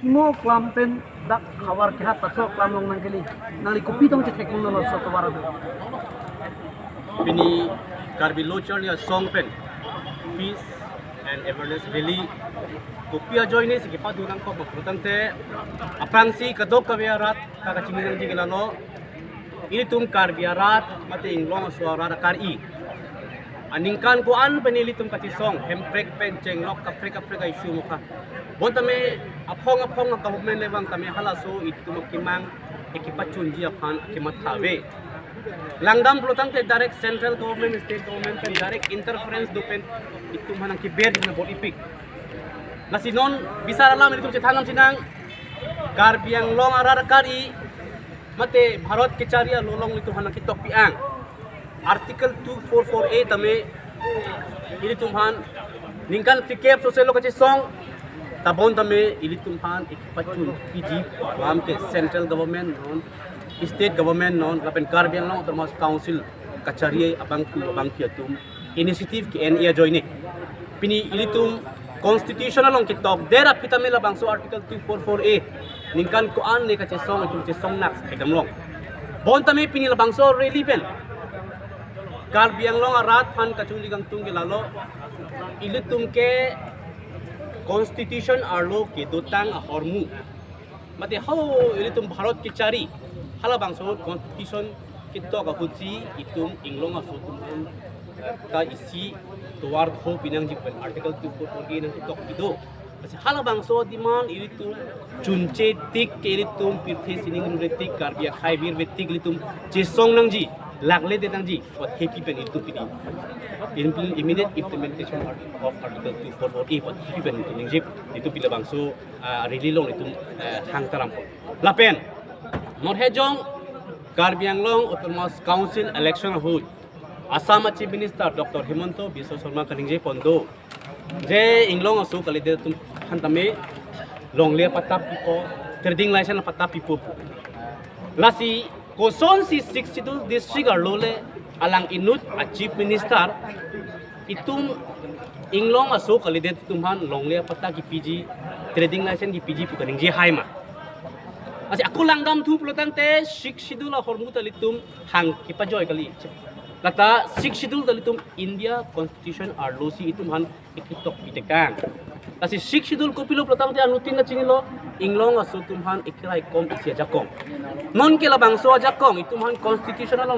mo klampen dak khawar khat pathok klamong nang kili nang kopi tong chetek mong no so to war Bini Karbi Lochar ya Songpen Peace and Awareness Rally Kopia join ni sige padunang ko pagputante apang si kadok kawiarat kakachinginang jigilano ini tum karbiarat mate inglong suara kari aningkan ko an penili tum katisong hemprek penceng lok kaprek ay sumuka bon tame apong ang government lewang tame halaso itu makimang ekipachun ji apan kimathawe langdam plotang te direct central government state government and direct interference dupen itu manang kiber na bot ipik nasinon bisara lam itu cethanam sinang karbiang long arar kari mate bharat ke charia lolong itu hanang kitok piang article 244A tame ini tumhan ningkan tikep sosial lokasi song tabon tame ini tumhan ikpachun PG ram ke central government non state government non lapen karbiang long termasuk council kachariye abang kiatum initiative ki NIA join pini ini tum constitutional long kitok dera pitame la bangso article 244A ningkan ko an ne kache song itum che song nak ekam long bon tame pini la bangso relevant karbiang long arat phan kachuli gang tung gilalo ili tum ke constitution arlo ke dotang a hormu mate ho ili tum bharat ki chari hala bangso constitution kitok ka huji itum inglong aso tum ka isi tuwar ho pinang jipen article 244A nang kitok ido kasi hala bangso diman ili tum chunche tik ke ili tum pirthe sining retik karbia khai bir vetik ili tum che song nang ji lagle de nang ji what happy pen itu pidi immediate implementation of article 244A what happy pen itu ning jip itu pila bangso really long itu hang taram lapen not hejong karbiang long autonomous council election hood Assam Chief Minister Dr. Himanto Biswa Sarma kaningje pondo je inglong asu kalide tum hantame longle patap pipo trading license patap pipo lasi koson si 62 district arlole alang inut a Chief Minister itum inglong asu kalide tumhan longle patap ki PG trading license ki PG pu kaningje haima asi aku langgam thu plotang te 62 la hormu talitum hang kipajoy kali lata 62 dalitum India Constitution arlosi itum han ikitok pitekang kasi 62 kopilo plotang te anutin na chinilo inglong asu tumhan ikirai kom isia jakong non ke labang so jakong itum han constitutional